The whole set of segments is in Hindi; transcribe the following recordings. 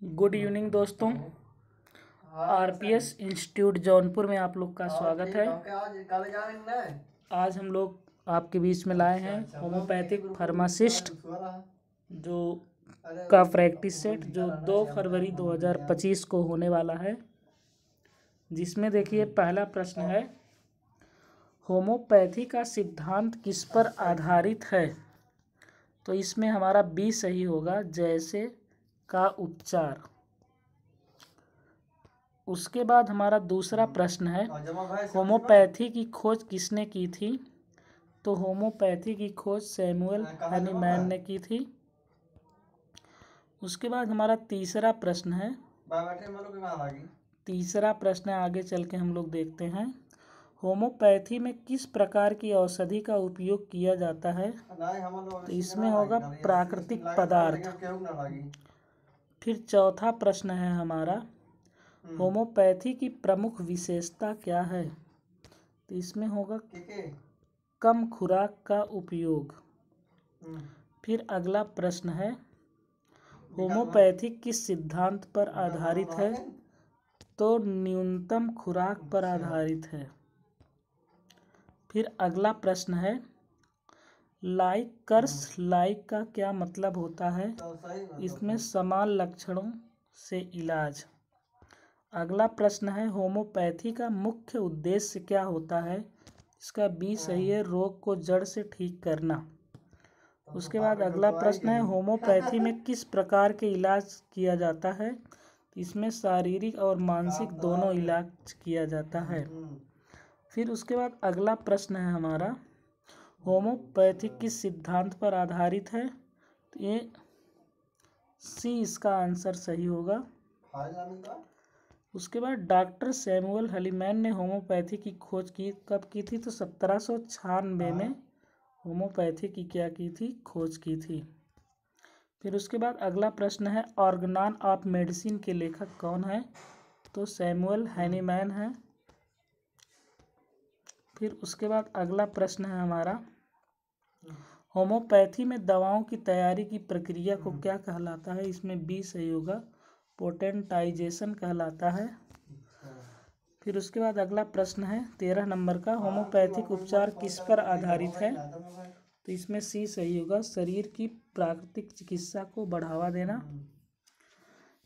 गुड इवनिंग दोस्तों। आरपीएस इंस्टीट्यूट जौनपुर में आप लोग का स्वागत है। आज हम लोग आपके बीच में लाए हैं होम्योपैथिक फार्मासिस्ट जो का प्रैक्टिस सेट जो 2 फरवरी 2025 को होने वाला है, जिसमें देखिए पहला प्रश्न है, होम्योपैथी का सिद्धांत किस पर आधारित है? तो इसमें हमारा बी सही होगा, जैसे का उपचार। उसके बाद हमारा दूसरा प्रश्न है, होम्योपैथी की खोज किसने की थी? तो होम्योपैथी की खोज सैमुअल हनीमैन ने की थी। उसके बाद हमारा तीसरा प्रश्न है, आगे चल के हम लोग देखते हैं, होम्योपैथी में किस प्रकार की औषधि का उपयोग किया जाता है? तो इसमें होगा प्राकृतिक पदार्थ। फिर चौथा प्रश्न है हमारा, होम्योपैथी की प्रमुख विशेषता क्या है? तो इसमें होगा कम खुराक का उपयोग। फिर अगला प्रश्न है, होम्योपैथी किस सिद्धांत पर आधारित है? तो न्यूनतम खुराक पर आधारित है। फिर अगला प्रश्न है, लाइक का क्या मतलब होता है? इसमें समान लक्षणों से इलाज। अगला प्रश्न है, होम्योपैथी का मुख्य उद्देश्य क्या होता है? इसका बी सही है, रोग को जड़ से ठीक करना। उसके बाद अगला प्रश्न है, होम्योपैथी में किस प्रकार के इलाज किया जाता है? इसमें शारीरिक और मानसिक दोनों इलाज किया जाता है। फिर उसके बाद अगला प्रश्न है हमारा, होम्योपैथी किस सिद्धांत पर आधारित है? तो ये सी इसका आंसर सही होगा। उसके बाद डॉक्टर सैमुअल हनीमैन ने होम्योपैथी की खोज कब की थी? तो 1796 में होम्योपैथी की क्या की थी? खोज की थी। फिर उसके बाद अगला प्रश्न है, ऑर्गेनान ऑफ मेडिसिन के लेखक कौन है? तो सैमुअल हनीमैन है। फिर उसके बाद अगला प्रश्न है हमारा, होम्योपैथी में दवाओं की तैयारी की प्रक्रिया को क्या कहलाता है? इसमें बी सही होगा, पोटेंटाइजेशन कहलाता है। फिर उसके बाद अगला प्रश्न है 13 नंबर का, होम्योपैथिक उपचार किस पर आधारित है? तो इसमें सी सही होगा, शरीर की प्राकृतिक चिकित्सा को बढ़ावा देना।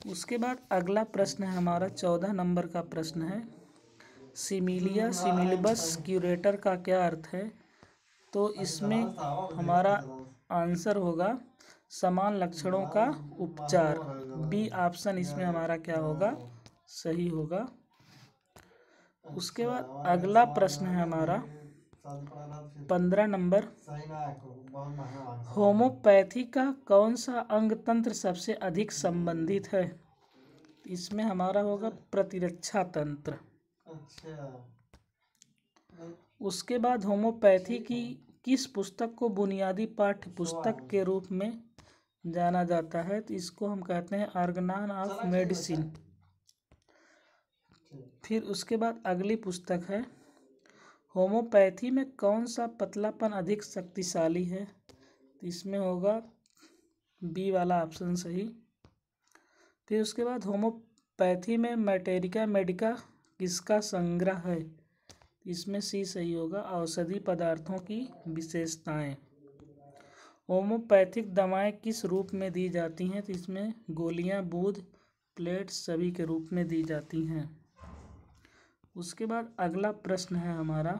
उसके बाद अगला प्रश्न है हमारा 14 नंबर का प्रश्न है, सिमिलिया सिमिलिबस क्यूरेटर का क्या अर्थ है? तो इसमें हमारा आंसर होगा समान लक्षणों का उपचार। बी ऑप्शन इसमें हमारा क्या होगा? सही होगा। उसके बाद अगला प्रश्न है हमारा 15 नंबर, होम्योपैथी का कौन सा अंग तंत्र सबसे अधिक संबंधित है? इसमें हमारा होगा प्रतिरक्षा तंत्र। उसके बाद होम्योपैथी की किस पुस्तक को बुनियादी पाठ्य पुस्तक के रूप में जाना जाता है? तो इसको हम कहते हैं ऑर्गेनान ऑफ मेडिसिन। फिर उसके बाद अगली पुस्तक है, होम्योपैथी में कौन सा पतलापन अधिक शक्तिशाली है? तो इसमें होगा बी वाला ऑप्शन सही। फिर उसके बाद होम्योपैथी में मैटेरिका मेडिका किसका संग्रह है? इसमें सी सही होगा, औषधि पदार्थों की विशेषताएं। होम्योपैथिक दवाएं किस रूप में दी जाती हैं? तो इसमें गोलियां, बूंद, प्लेट्स सभी के रूप में दी जाती हैं। उसके बाद अगला प्रश्न है हमारा,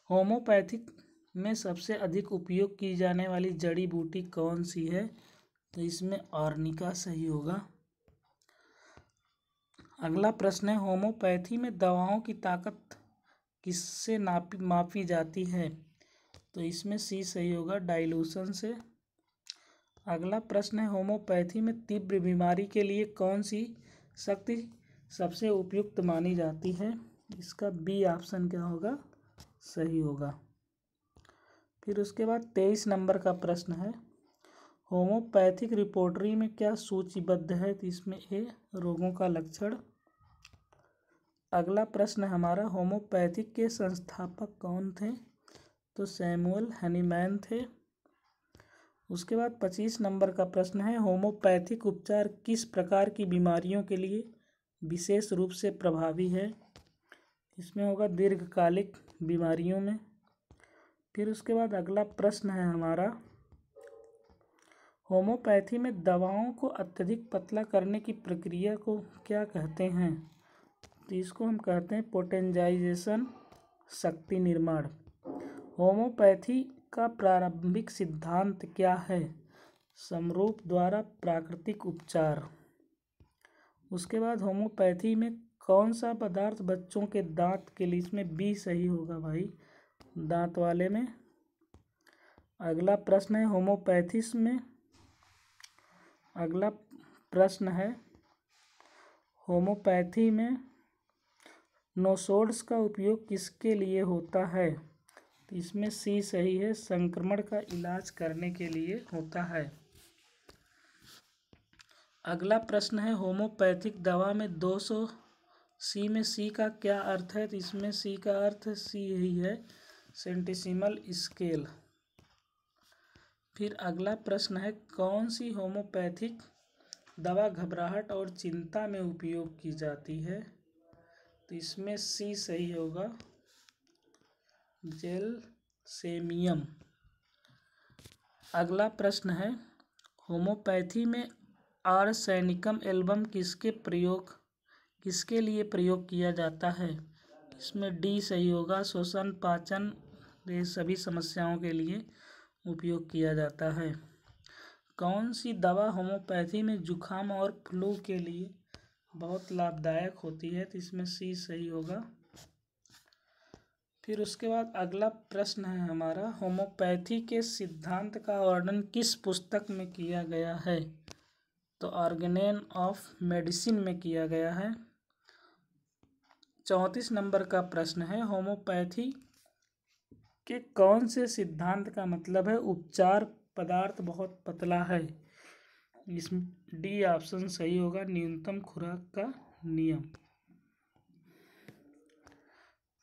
होम्योपैथिक में सबसे अधिक उपयोग की जाने वाली जड़ी बूटी कौन सी है? तो इसमें आर्निका सही होगा। अगला प्रश्न है, होम्योपैथी में दवाओं की ताकत किससे मापी जाती है? तो इसमें सी सही होगा, डाइल्यूशन से। अगला प्रश्न है, होम्योपैथी में तीव्र बीमारी के लिए कौन सी शक्ति सबसे उपयुक्त मानी जाती है? इसका बी ऑप्शन क्या होगा? सही होगा। फिर उसके बाद 23 नंबर का प्रश्न है, होम्योपैथिक रिपोर्टरी में क्या सूचीबद्ध है? तो इसमें ए रोगों का लक्षण। अगला प्रश्न हमारा, होम्योपैथिक के संस्थापक कौन थे? तो सैमुअल हनीमैन थे। उसके बाद 25 नंबर का प्रश्न है, होम्योपैथिक उपचार किस प्रकार की बीमारियों के लिए विशेष रूप से प्रभावी है? इसमें होगा दीर्घकालिक बीमारियों में। फिर उसके बाद अगला प्रश्न है हमारा, होम्योपैथी में दवाओं को अत्यधिक पतला करने की प्रक्रिया को क्या कहते हैं? तो इसको हम कहते हैं पोटेंजाइजेशन, शक्ति निर्माण। होम्योपैथी का प्रारंभिक सिद्धांत क्या है? समरूप द्वारा प्राकृतिक उपचार। उसके बाद होम्योपैथी में कौन सा पदार्थ बच्चों के दांत के लिए, इसमें बी सही होगा भाई, दांत वाले में। अगला प्रश्न है होम्योपैथिस में, अगला प्रश्न है होम्योपैथी में नोसोड्स का उपयोग किसके लिए होता है? तो इसमें सी सही है, संक्रमण का इलाज करने के लिए होता है। अगला प्रश्न है होम्योपैथिक दवा में 200 सी में सी का क्या अर्थ है? तो इसमें सी का अर्थ सी यही है, सेंटिसिमल स्केल। फिर अगला प्रश्न है, कौन सी होम्योपैथिक दवा घबराहट और चिंता में उपयोग की जाती है? तो इसमें सी सही होगा, जेलसेमियम। अगला प्रश्न है होम्योपैथी में आर्सेनिकम एल्बम किसके लिए प्रयोग किया जाता है? इसमें डी सही होगा, श्वसन, पाचन, ये सभी समस्याओं के लिए उपयोग किया जाता है। कौन सी दवा होम्योपैथी में जुखाम और फ्लू के लिए बहुत लाभदायक होती है? तो इसमें सी सही होगा। फिर उसके बाद अगला प्रश्न है हमारा, होम्योपैथी के सिद्धांत का वर्णन किस पुस्तक में किया गया है? तो ऑर्गेनेन ऑफ मेडिसिन में किया गया है। 34 नंबर का प्रश्न है, होम्योपैथी के कौन से सिद्धांत का मतलब है उपचार पदार्थ बहुत पतला है? इसमें डी ऑप्शन सही होगा, न्यूनतम खुराक का नियम।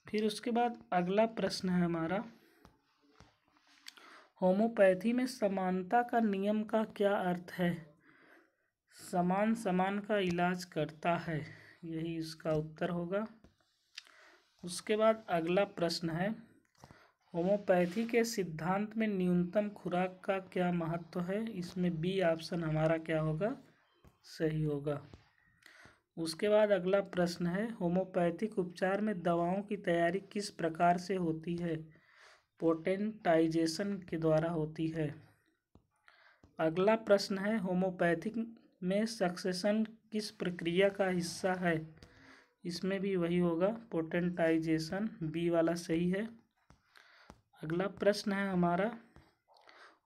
फिर उसके बाद अगला प्रश्न है हमारा, होम्योपैथी में समानता का नियम का क्या अर्थ है? समान समान का इलाज करता है, यही इसका उत्तर होगा। उसके बाद अगला प्रश्न है, होम्योपैथी के सिद्धांत में न्यूनतम खुराक का क्या महत्व है? इसमें बी ऑप्शन हमारा क्या होगा, सही होगा। उसके बाद अगला प्रश्न है, होम्योपैथिक उपचार में दवाओं की तैयारी किस प्रकार से होती है? पोटेंटाइजेशन के द्वारा होती है। अगला प्रश्न है, होम्योपैथिक में सक्सेशन किस प्रक्रिया का हिस्सा है? इसमें भी वही होगा, पोटेंटाइजेशन, बी वाला सही है। अगला प्रश्न है हमारा,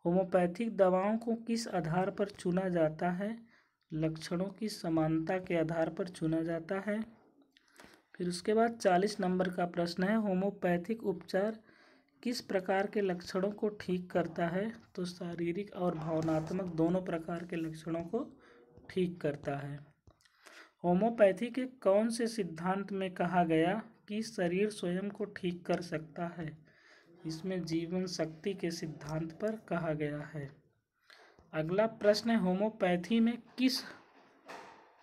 होम्योपैथिक दवाओं को किस आधार पर चुना जाता है? लक्षणों की समानता के आधार पर चुना जाता है। फिर उसके बाद 40 नंबर का प्रश्न है, होम्योपैथिक उपचार किस प्रकार के लक्षणों को ठीक करता है? तो शारीरिक और भावनात्मक दोनों प्रकार के लक्षणों को ठीक करता है। होम्योपैथी के कौन से सिद्धांत में कहा गया कि शरीर स्वयं को ठीक कर सकता है? इसमें जीवन शक्ति के सिद्धांत पर कहा गया है। अगला प्रश्न है, होम्योपैथी में किस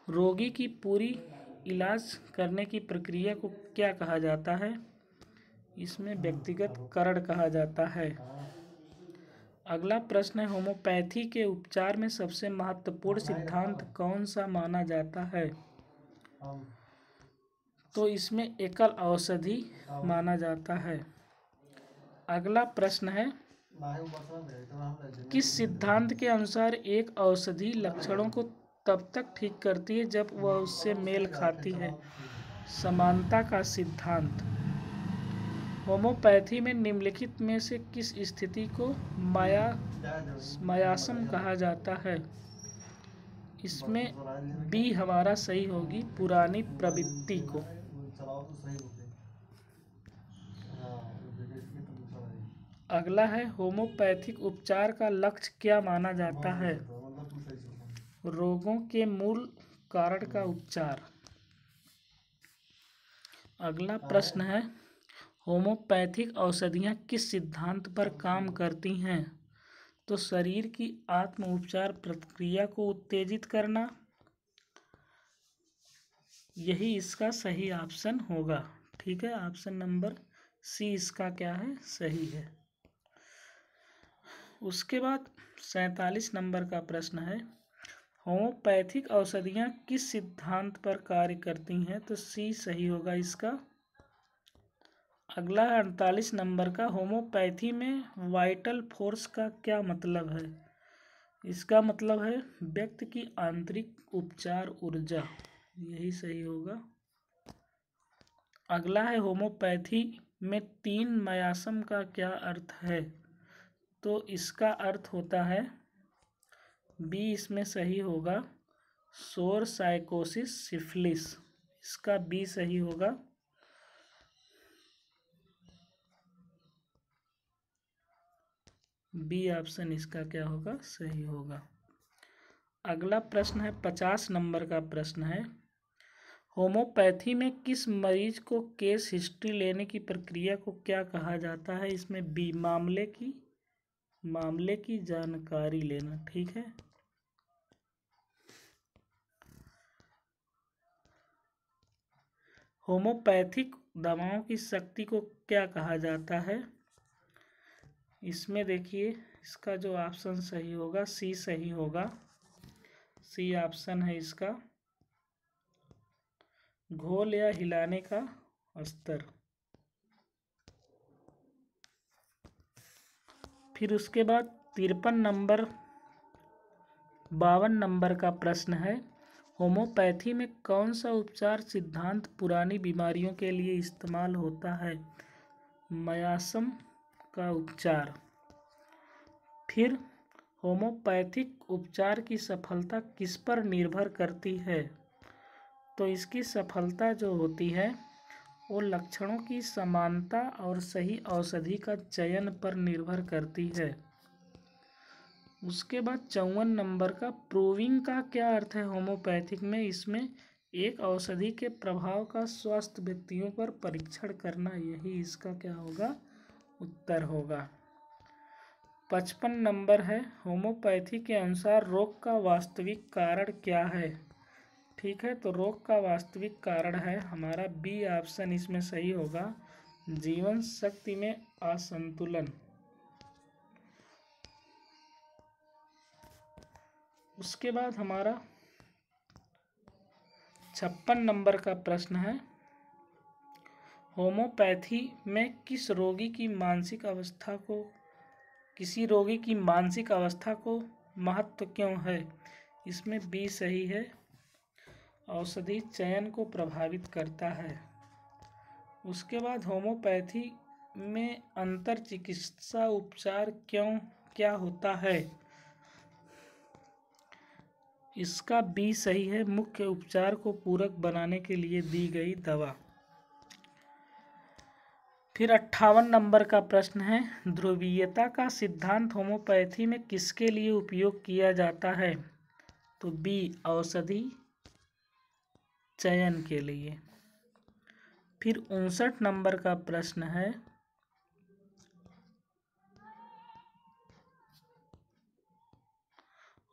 रोगी की पूरी इलाज करने की प्रक्रिया को क्या कहा जाता है? इसमें व्यक्तिगत करण कहा जाता है। अगला प्रश्न है, होम्योपैथी के उपचार में सबसे महत्वपूर्ण सिद्धांत कौन सा माना जाता है? तो इसमें एकल औषधि माना जाता है। अगला प्रश्न है, किस सिद्धांत के अनुसार एक औषधि लक्षणों को तब तक ठीक करती है जब वह उससे मेल खाती है? समानता का सिद्धांत। होम्योपैथी में निम्नलिखित में से किस स्थिति को मायासम कहा जाता है? इसमें बी हमारा सही होगी, पुरानी प्रवृत्ति को। अगला है, होम्योपैथिक उपचार का लक्ष्य क्या माना जाता है? रोगों के मूल कारण का उपचार। अगला प्रश्न है, होम्योपैथिक औषधियाँ किस सिद्धांत पर काम करती हैं? तो शरीर की आत्म उपचार प्रक्रिया को उत्तेजित करना, यही इसका सही ऑप्शन होगा। ठीक है, ऑप्शन नंबर सी इसका क्या है, सही है। उसके बाद 47 नंबर का प्रश्न है, होम्योपैथिक औषधियाँ किस सिद्धांत पर कार्य करती हैं? तो सी सही होगा इसका। अगला 48 नंबर का, होम्योपैथी में वाइटल फोर्स का क्या मतलब है? इसका मतलब है व्यक्ति की आंतरिक उपचार ऊर्जा, यही सही होगा। अगला है, होम्योपैथी में 3 मयासम का क्या अर्थ है? तो इसका अर्थ होता है, बी इसमें सही होगा, शोर, साइकोसिस, सिफिलिस, इसका बी सही होगा। बी ऑप्शन इसका क्या होगा, सही होगा। अगला प्रश्न है 50 नंबर का प्रश्न है, होम्योपैथी में किस मरीज को केस हिस्ट्री लेने की प्रक्रिया को क्या कहा जाता है? इसमें बी मामले की जानकारी लेना। ठीक है, होम्योपैथिक दवाओं की शक्ति को क्या कहा जाता है? इसमें देखिए, इसका जो ऑप्शन सही होगा, सी सही होगा। सी ऑप्शन है इसका, घोल या हिलाने का स्तर। फिर उसके बाद 52 नंबर का प्रश्न है, होम्योपैथी में कौन सा उपचार सिद्धांत पुरानी बीमारियों के लिए इस्तेमाल होता है? मयासम का उपचार। फिर होम्योपैथिक उपचार की सफलता किस पर निर्भर करती है? तो इसकी सफलता जो होती है वो लक्षणों की समानता और सही औषधि का चयन पर निर्भर करती है। उसके बाद 54 नंबर का, प्रूविंग का क्या अर्थ है होम्योपैथिक में? इसमें एक औषधि के प्रभाव का स्वस्थ व्यक्तियों पर परीक्षण करना, यही इसका क्या होगा, उत्तर होगा। 55 नंबर है, होम्योपैथी के अनुसार रोग का वास्तविक कारण क्या है? ठीक है, तो रोग का वास्तविक कारण है हमारा बी ऑप्शन इसमें सही होगा, जीवन शक्ति में असंतुलन। उसके बाद हमारा 56 नंबर का प्रश्न है, होम्योपैथी में किसी रोगी की मानसिक अवस्था को महत्व क्यों है? इसमें बी सही है, औषधि चयन को प्रभावित करता है। उसके बाद होम्योपैथी में अंतर चिकित्सा उपचार क्या होता है? इसका बी सही है, मुख्य उपचार को पूरक बनाने के लिए दी गई दवा। फिर 58 नंबर का प्रश्न है, ध्रुवीयता का सिद्धांत होम्योपैथी में किसके लिए उपयोग किया जाता है? तो बी औषधि चयन के लिए। फिर 59 नंबर का प्रश्न है,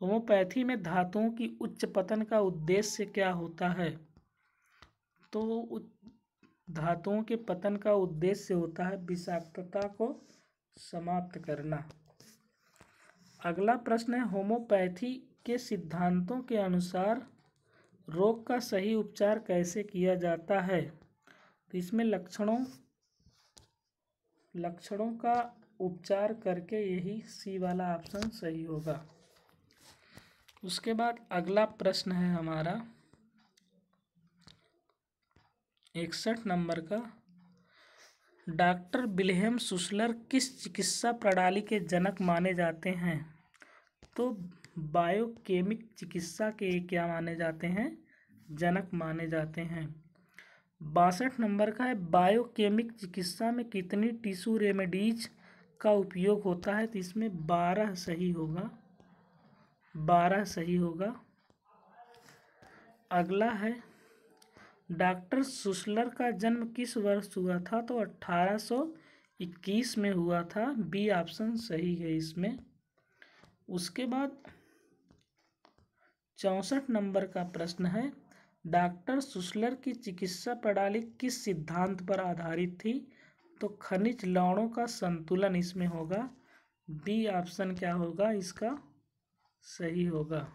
होम्योपैथी में धातुओं की उच्च पतन का उद्देश्य क्या होता है? तो धातुओं के पतन का उद्देश्य होता है विषाक्तता को समाप्त करना। अगला प्रश्न है, होम्योपैथी के सिद्धांतों के अनुसार रोग का सही उपचार कैसे किया जाता है? तो इसमें लक्षणों का उपचार करके, यही सी वाला ऑप्शन सही होगा। उसके बाद अगला प्रश्न है हमारा 61 नंबर का, डॉक्टर विल्हेम शुसलर किस चिकित्सा प्रणाली के जनक माने जाते हैं? तो बायोकेमिक चिकित्सा के क्या माने जाते हैं? जनक माने जाते हैं। 62 नंबर का है, बायोकेमिक चिकित्सा में कितनी टिश्यू रेमेडीज का उपयोग होता है? तो इसमें 12 सही होगा, 12 सही होगा। अगला है, डॉक्टर शुसलर का जन्म किस वर्ष हुआ था? तो 1821 में हुआ था, बी ऑप्शन सही है इसमें। उसके बाद 64 नंबर का प्रश्न है, डॉक्टर सुसलर की चिकित्सा प्रणाली किस सिद्धांत पर आधारित थी? तो खनिज लवणों का संतुलन इसमें होगा। बी ऑप्शन क्या होगा इसका सही होगा,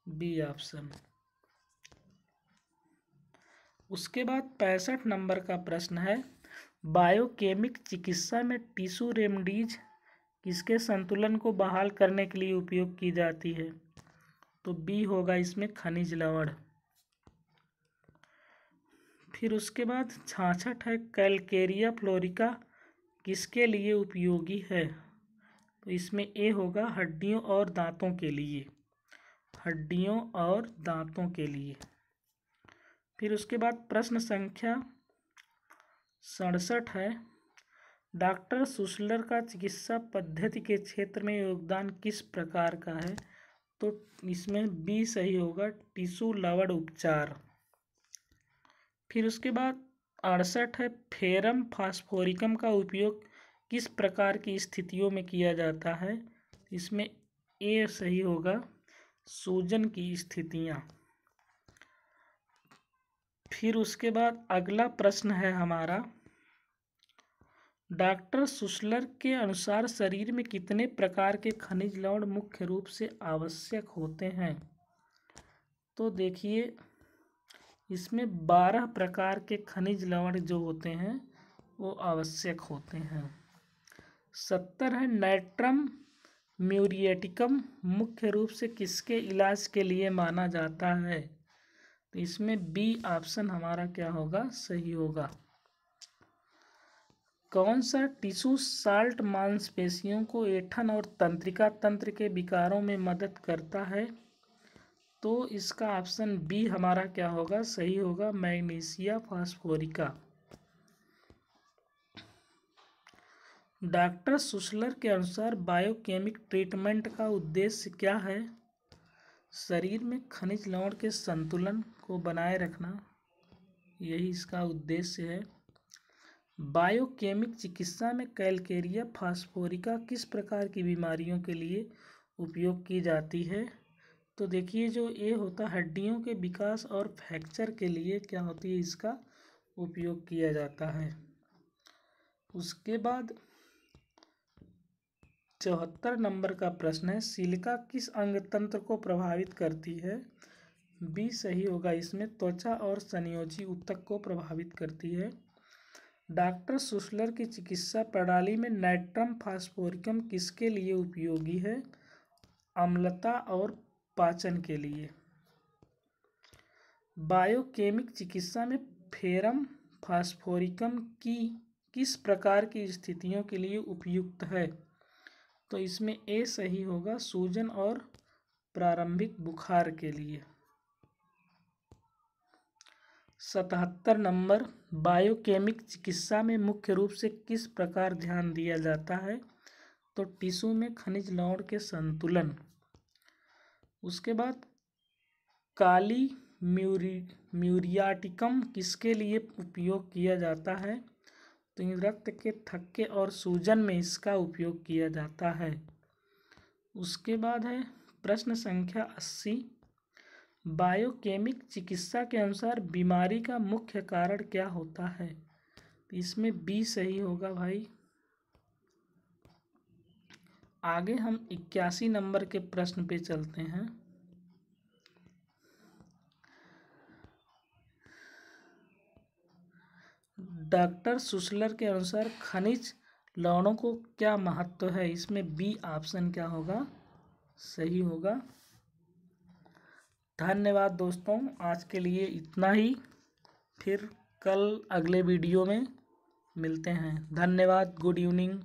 बी ऑप्शन। उसके बाद 65 नंबर का प्रश्न है, बायोकेमिक चिकित्सा में टिश्यू रेमेडीज किसके संतुलन को बहाल करने के लिए उपयोग की जाती है? तो बी होगा इसमें खनिज लवण। फिर उसके बाद 66 है, कैलकेरिया फ्लोरिका किसके लिए उपयोगी है? तो इसमें ए होगा हड्डियों और दांतों के लिए, हड्डियों और दांतों के लिए। फिर उसके बाद प्रश्न संख्या 67 है, डॉक्टर सुसलर का चिकित्सा पद्धति के क्षेत्र में योगदान किस प्रकार का है? तो इसमें बी सही होगा, टिश्यू लवण उपचार। फिर उसके बाद 68 है, फेरम फास्फोरिकम का उपयोग किस प्रकार की स्थितियों में किया जाता है? इसमें ए सही होगा, सूजन की स्थितियाँ। फिर उसके बाद अगला प्रश्न है हमारा, डॉक्टर सुसलर के अनुसार शरीर में कितने प्रकार के खनिज लवण मुख्य रूप से आवश्यक होते हैं? तो देखिए इसमें 12 प्रकार के खनिज लवण जो होते हैं वो आवश्यक होते हैं। 70 है, नाइट्रम म्यूरिएटिकम मुख्य रूप से किसके इलाज के लिए माना जाता है? तो इसमें बी ऑप्शन हमारा क्या होगा सही होगा। कौन सा टिश्यू साल्ट मांसपेशियों को ऐंठन और तंत्रिका तंत्र के विकारों में मदद करता है? तो इसका ऑप्शन बी हमारा क्या होगा सही होगा, मैग्नीशिया फास्फोरिका। डॉक्टर सुसलर के अनुसार बायोकेमिक ट्रीटमेंट का उद्देश्य क्या है? शरीर में खनिज लवण के संतुलन को बनाए रखना, यही इसका उद्देश्य है। बायोकेमिक चिकित्सा में कैलकेरिया फास्फोरिका किस प्रकार की बीमारियों के लिए उपयोग की जाती है? तो देखिए जो ये होता है हड्डियों के विकास और फ्रैक्चर के लिए क्या होती है इसका उपयोग किया जाता है। उसके बाद 74 नंबर का प्रश्न है, सिलिका किस अंग तंत्र को प्रभावित करती है? बी सही होगा, इसमें त्वचा और संयोजी ऊतक को प्रभावित करती है। डॉक्टर सुसलर की चिकित्सा प्रणाली में नाइट्रम फास्फोरिकम किसके लिए उपयोगी है? अम्लता और पाचन के लिए। बायोकेमिक चिकित्सा में फेरम फास्फोरिकम की किस प्रकार की स्थितियों के लिए उपयुक्त है? तो इसमें ए सही होगा, सूजन और प्रारंभिक बुखार के लिए। 77 नंबर, बायोकेमिक चिकित्सा में मुख्य रूप से किस प्रकार ध्यान दिया जाता है? तो टिश्यू में खनिज लवण के संतुलन। उसके बाद काली म्यूरियाटिकम किसके लिए उपयोग किया जाता है? तो रक्त के थक्के और सूजन में इसका उपयोग किया जाता है। उसके बाद है प्रश्न संख्या 80, बायोकेमिक चिकित्सा के अनुसार बीमारी का मुख्य कारण क्या होता है? तो इसमें बी सही होगा भाई। आगे हम 81 नंबर के प्रश्न पे चलते हैं। डॉक्टर सुसलर के अनुसार खनिज लवणों को क्या महत्व है? इसमें बी ऑप्शन क्या होगा सही होगा। धन्यवाद दोस्तों, आज के लिए इतना ही, फिर कल अगले वीडियो में मिलते हैं। धन्यवाद, गुड इवनिंग।